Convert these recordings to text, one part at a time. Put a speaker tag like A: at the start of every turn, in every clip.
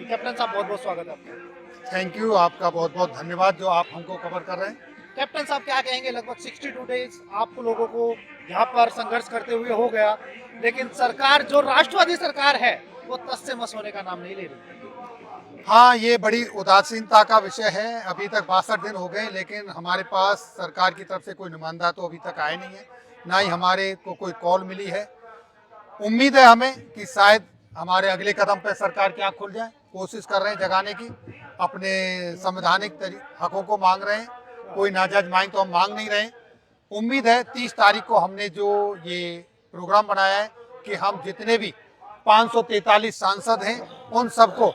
A: Captain साहब बहुत बहुत स्वागत है आपका।
B: थैंक यू, आपका बहुत बहुत धन्यवाद जो आप हमको कवर कर रहे हैं।
A: कैप्टन साहब क्या कहेंगे, लगभग 62 डेज आप लोगों को यहाँ पर संघर्ष करते हुए हो गया, लेकिन सरकार जो राष्ट्रवादी सरकार है वो तस से मस होने का नाम नहीं ले रही।
B: हाँ, ये बड़ी उदासीनता का विषय है। अभी तक 62 दिन हो गए, लेकिन हमारे पास सरकार की तरफ से कोई नुमाइंदा तो अभी तक आया नहीं है, ना ही हमारे को कोई कॉल मिली है। उम्मीद है हमें कि शायद हमारे अगले कदम पर सरकार की आँख खुल जाए। कोशिश कर रहे हैं जगाने की, अपने संवैधानिक हकों को मांग रहे हैं। कोई नाजायज मांग तो हम मांग नहीं रहे हैं। उम्मीद है 30 तारीख को हमने जो ये प्रोग्राम बनाया है कि हम जितने भी 543 सांसद हैं उन सबको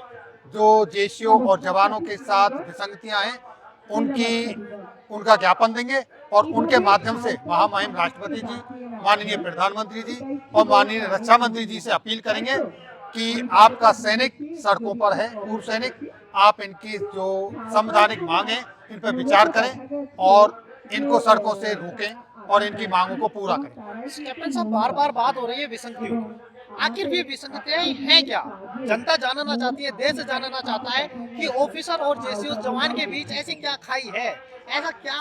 B: जो जेसीओ और जवानों के साथ विसंगतियां हैं उनका ज्ञापन देंगे और उनके माध्यम से महामहिम राष्ट्रपति जी, माननीय प्रधानमंत्री जी और माननीय रक्षा मंत्री जी से अपील करेंगे कि आपका सैनिक सड़कों पर है, पूर्व सैनिक, आप इनकी जो संवैधानिक मांग है इन पर विचार करें और इनको सड़कों से रोकें और इनकी मांगों को पूरा करें।
A: कैप्टन साहब बार बार बात हो रही है विसंगतियों की, आखिर ये विसंगतियां हैं क्या? जनता जानना चाहती है, देश जानना चाहता है कि ऑफिसर और जेसीओ जवान के बीच ऐसी क्या खाई है, ऐसा क्या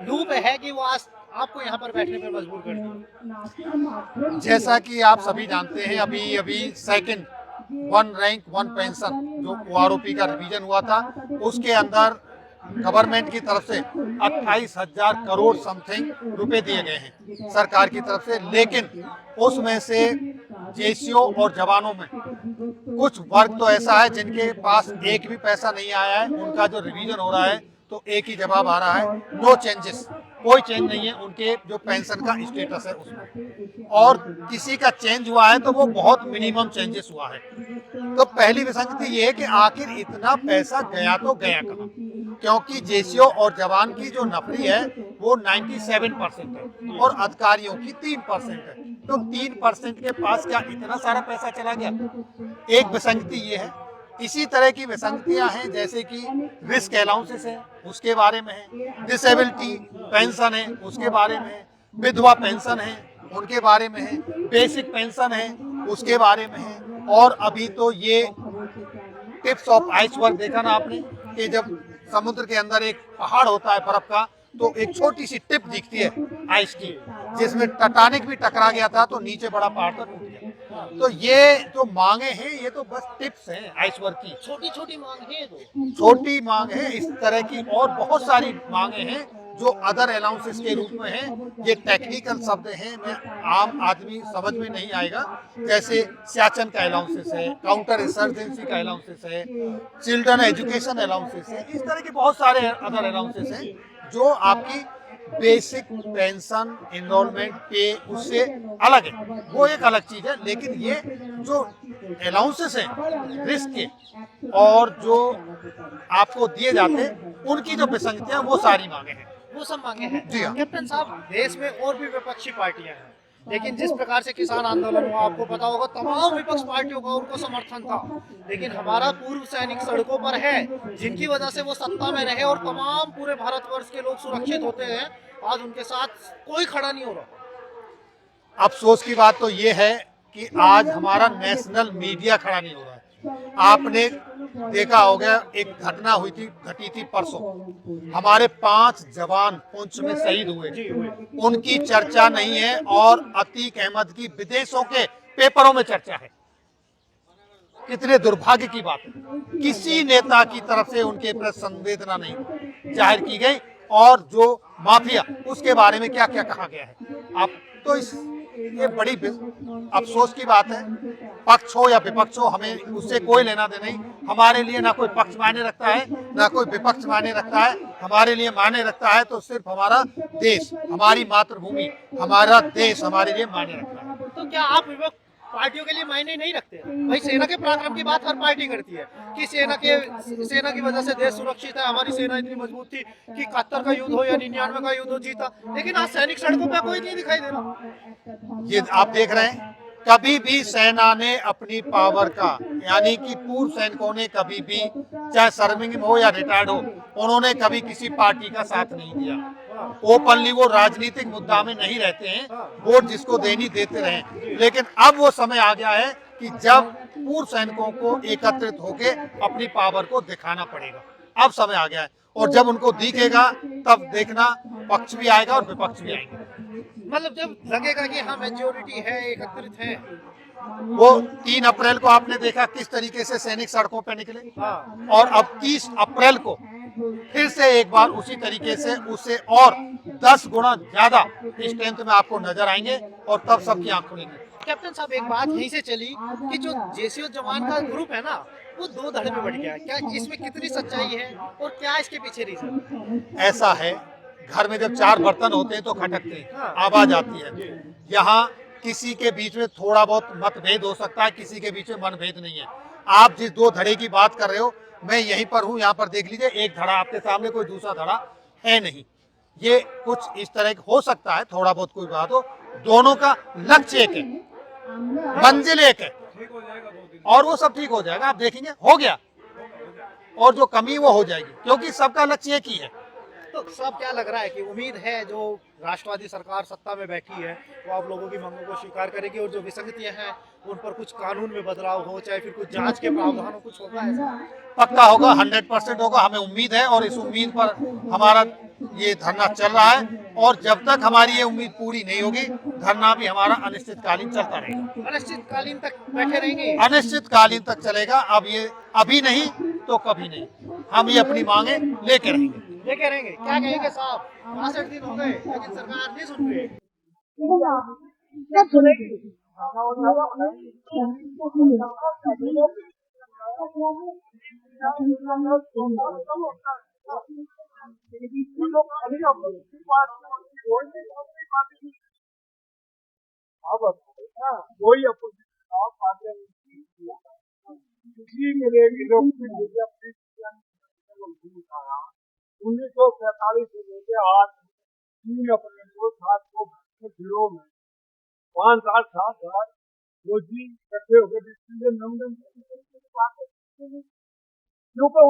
A: लूप है कि वो आज आपको यहाँ पर बैठने पर मजबूर कर दिया।
B: जैसा कि आप सभी जानते हैं, अभी सेकंड 1 रैंक 1 पेंशन जो OROP का रिवीजन हुआ था, उसके अंदर गवर्नमेंट की तरफ से 28,000 करोड़ समथिंग रुपए दिए गए हैं सरकार की तरफ से। लेकिन उसमें से जेसीओ और जवानों में कुछ वर्ग तो ऐसा है जिनके पास एक भी पैसा नहीं आया है। उनका जो रिवीजन हो रहा है तो एक ही जवाब आ रहा है, नो चेंजेस, कोई चेंज नहीं है उनके जो पेंशन का स्टेटस है उसमें। और किसी का चेंज हुआ है तो वो बहुत मिनिमम चेंजेस हुआ है। तो पहली विसंगति ये है कि आखिर इतना पैसा गया तो गया कहाँ, क्योंकि जेसीओ और जवान की जो नफरी है वो 97% है और अधिकारियों की 3% है। तो 3% के पास क्या इतना सारा पैसा चला गया? एक विसंगति ये है। इसी तरह की विसंगतियां हैं जैसे कि रिस्क अलाउंसेस है, उसके बारे में है, डिसेबिलिटी पेंशन है उसके बारे में है, विधवा पेंशन है उनके बारे में है, बेसिक पेंशन है उसके बारे में है। और अभी तो ये टिप्स ऑफ आइसबर्ग देखा ना आपने कि जब समुद्र के अंदर एक पहाड़ होता है बर्फ का, तो एक छोटी सी टिप दिखती है आइस की, जिसमें टाइटैनिक भी टकरा गया था तो नीचे बड़ा पहाड़ था, टूट गया। तो ये जो मांगे हैं ये तो बस टिप्स हैं आइसबर्ग की,
A: छोटी छोटी मांग है, तो
B: छोटी मांग है। इस तरह की और बहुत सारी मांगे हैं जो अदर अलाउंसेस के रूप में हैं। ये टेक्निकल शब्द हैं, मैं आम आदमी समझ में नहीं आएगा। जैसे सियाचन का अलाउंसेस है, काउंटर इंसर्जेंसी का अलाउंसेस है, चिल्ड्रन एजुकेशन अलाउंसेस है, इस तरह के बहुत सारे अदर अलाउंसेस हैं जो आपकी बेसिक पेंशन एनरोलमेंट पे उससे अलग है, वो एक अलग चीज है। लेकिन ये जो अलाउंसेस हैं रिस्क के और जो आपको दिए जाते हैं उनकी जो विसंगतियां वो सारी मांगे हैं,
A: वो सब मांगे हैं।
B: जी हाँ।
A: कैप्टन साहब देश में और भी विपक्षी पार्टियां हैं, लेकिन जिस प्रकार से किसान आंदोलन हुआ आपको पता होगा, तमाम विपक्ष पार्टियों का उनको समर्थन था। लेकिन हमारा पूर्व सैनिक सड़कों पर है, जिनकी वजह से वो सत्ता में रहे और तमाम पूरे भारतवर्ष के लोग सुरक्षित होते हैं, आज उनके साथ कोई खड़ा नहीं हो रहा।
B: अफसोस की बात तो ये है कि आज हमारा नेशनल मीडिया खड़ा नहीं हो रहा है। आपने देखा होगा एक घटना घटी थी परसों, हमारे 5 जवान पुंछ में शहीद हुए, उनकी चर्चा नहीं है। और अतीक अहमद की विदेशों के पेपरों में चर्चा है। कितने दुर्भाग्य की बात है, किसी नेता की तरफ से उनके प्रति संवेदना नहीं जाहिर की गई। और जो माफिया उसके बारे में क्या क्या कहा गया है आप तो ये बड़ी अफसोस की बात है। पक्ष हो या विपक्ष हो, हमें उससे कोई लेना देना नहीं। हमारे लिए ना कोई पक्ष मायने रखता है ना कोई विपक्ष मायने रखता है। हमारे लिए मायने रखता है तो सिर्फ हमारा देश, हमारी मातृभूमि, हमारा देश हमारे लिए मायने रखता है।
A: तो क्या आप विपक्ष पार्टियों के लिए मायने नहीं रखते? भाई सेना के पराक्रम की बात हर पार्टी करती है कि सेना की वजह से देश सुरक्षित है, हमारी सेना इतनी मजबूत थी कि 71 का युद्ध हो या 99 का युद्ध हो जीता। लेकिन आज सैनिक सड़कों पे कोई नहीं दिखाई दे रहा।
B: ये आप देख रहे हैं, कभी भी सेना ने अपनी पावर का, यानी कि पूर्व सैनिकों ने कभी भी, चाहे सर्विंग में हो या रिटायर्ड हो, उन्होंने कभी किसी पार्टी का साथ नहीं दिया। ओपनली वो राजनीतिक मुद्दा में नहीं रहते हैं, वोट जिसको देनी देते रहे। लेकिन अब वो समय आ गया है कि जब पूर्व सैनिकों को एकत्रित होके अपनी पावर को दिखाना पड़ेगा। अब समय आ गया है, और जब उनको दिखेगा तब देखना पक्ष भी आएगा और विपक्ष भी आएंगे।
A: मतलब जब लगेगा कि हाँ मेजोरिटी है, एकत्रित है।
B: वो 3 अप्रैल को आपने देखा किस तरीके से सैनिक सड़कों पर निकले,
A: हाँ।
B: और अब 30 अप्रैल को फिर से एक बार उसी तरीके से उससे और 10 गुना ज्यादा स्ट्रेंथ में आपको नजर आएंगे, और तब सबकी आंख खुलेंगी।
A: कैप्टन साहब, एक बात यहीं से चली कि जो जेसीओ जवान का ग्रुप है ना, वो 2 धड़े में बढ़ गया। क्या इसमें कितनी सच्चाई है और क्या इसके पीछे रीजन?
B: ऐसा है, घर में जब 4 बर्तन होते हैं तो खटकते हैं, आवाज आती है। यहाँ किसी के बीच में थोड़ा बहुत मतभेद हो सकता है, किसी के बीच में मनभेद नहीं है। आप जिस 2 धड़े की बात कर रहे हो, मैं यहीं पर हूँ, यहाँ पर देख लीजिए, एक धड़ा आपके सामने, कोई दूसरा धड़ा है नहीं। ये कुछ इस तरह हो सकता है, थोड़ा बहुत कोई बात हो, दोनों का लक्ष्य एक है, मंजिल एक है, और वो सब ठीक हो जाएगा। आप देखेंगे हो गया, और जो कमी वो हो जाएगी, क्योंकि सबका लक्ष्य एक ही है।
A: तो सब क्या लग रहा है कि उम्मीद है जो राष्ट्रवादी सरकार सत्ता में बैठी है वो आप लोगों की मांगों को स्वीकार करेगी, और जो विसंगतियां हैं उन पर कुछ कानून में बदलाव हो, चाहे फिर कुछ जांच के प्रावधान हो, कुछ होगा ऐसा?
B: पक्का होगा, 100% होगा, हमें उम्मीद है, और इस उम्मीद पर हमारा ये धरना चल रहा है, और जब तक हमारी ये उम्मीद पूरी नहीं होगी, धरना भी हमारा अनिश्चितकालीन चलता रहेगा।
A: अनिश्चितकालीन तक बैठे रहेंगे?
B: अनिश्चितकालीन तक चलेगा। अब ये अभी नहीं तो कभी नहीं, हम ये अपनी मांगे लेके रहेंगे।
A: लेके रहेंगे। क्या कहेंगे साहब, 62 दिन हो गए लेकिन सरकार नहीं सुन रही।
C: उन्नीस सौ 47 से लेकर आज 3 अप्रैल को 700 जिलों में 5-7 रोजी इकट्ठे होकर क्योंकि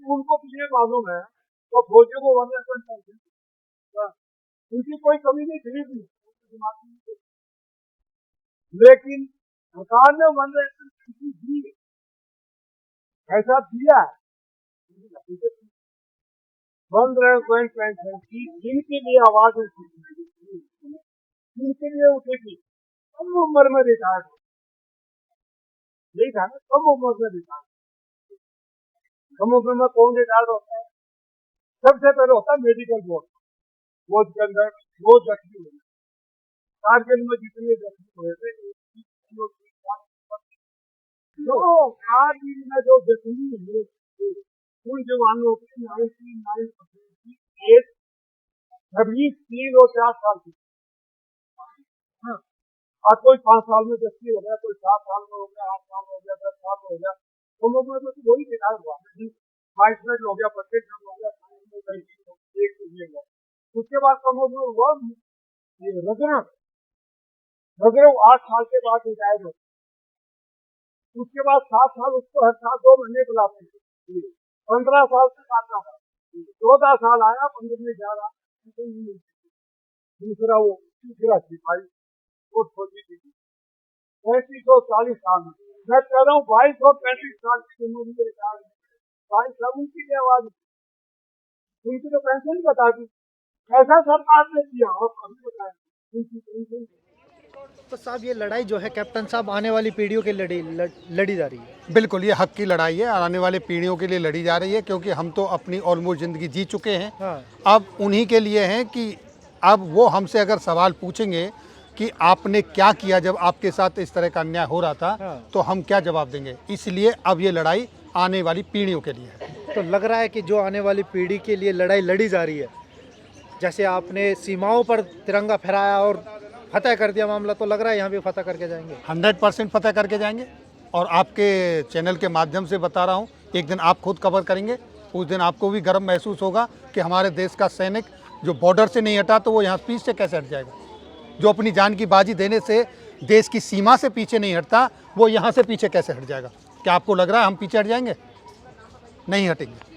C: उनको भी ये मालूम है तो फौजियों को उनकी कोई कमी नहीं थी, लेकिन सरकार ने वन दी, ऐसा दिया है। बंद रहे जिनके लिए आवाज उठी, जिनके लिए उठेगी, कम उम्र में रिटायर्ड नहीं था ना, कम उम्र में रिटायर्ड। कम उम्र में कौन रिटायर्ड होता है? सबसे पहले होता है मेडिकल बोर्ड, बोर्ड के अंदर वो जख्मी हुए, कारगिल में जितने जख्मी हुए थे, कारगिल में जो जख्मी हुए उन जवानों की 99% की एज 3 और 4 साल की। आज कोई 5 साल में जख्मी हो गया, कोई 7 साल में हो गया, 8 साल में हो गया, 10 साल में हो गया, तो लोग में तो वही रिटायर हुआ, 22 मिनट हो गया, 25 मिनट हो गया, उसके बाद कम उम्र हुआ रगरव 8 साल के बाद रिटायर हो, उसके बाद 7 साल उसको हर साल 2 महीने बुलाते हैं, 15 साल तक आता है, 14 साल आया, 15 में जा रहा, दूसरा वो तीसरा सिपाही वो छोटी थी 35-40 साल में, मैं कह रहा हूँ 22 और 35 साल की उम्र में रिटायर, 22 साल उनकी आवाज, उनकी तो पेंशन बता दी, ऐसा सरकार ने किया, और कभी बताया उनकी पेंशन।
A: तो साहब ये लड़ाई जो है कैप्टन साहब आने वाली पीढ़ियों के लड़ी जा रही है।
B: बिल्कुल, ये हक की लड़ाई है और आने वाले पीढ़ियों के लिए लड़ी जा रही है, क्योंकि हम तो अपनी ऑलमोस्ट ज़िंदगी जी चुके हैं।
A: हाँ।
B: अब उन्हीं के लिए हैं कि अब वो हमसे अगर सवाल पूछेंगे कि आपने क्या किया जब आपके साथ इस तरह का अन्याय हो रहा था,
A: हाँ।
B: तो हम क्या जवाब देंगे। इसलिए अब ये लड़ाई आने वाली पीढ़ियों के लिए है।
A: तो लग रहा है कि जो आने वाली पीढ़ी के लिए लड़ाई लड़ी जा रही है, जैसे आपने सीमाओं पर तिरंगा फहराया और फतेह कर दिया मामला, तो लग रहा है यहाँ भी फतेह करके जाएंगे।
B: 100% फतेह करके जाएंगे, और आपके चैनल के माध्यम से बता रहा हूँ, एक दिन आप खुद कवर करेंगे, उस दिन आपको भी गर्व महसूस होगा कि हमारे देश का सैनिक जो बॉर्डर से नहीं हटा तो वो यहाँ पीछे कैसे हट जाएगा। जो अपनी जान की बाजी देने से देश की सीमा से पीछे नहीं हटता, वो यहाँ से पीछे कैसे हट जाएगा। क्या आपको लग रहा है हम पीछे हट जाएंगे? नहीं हटेंगे।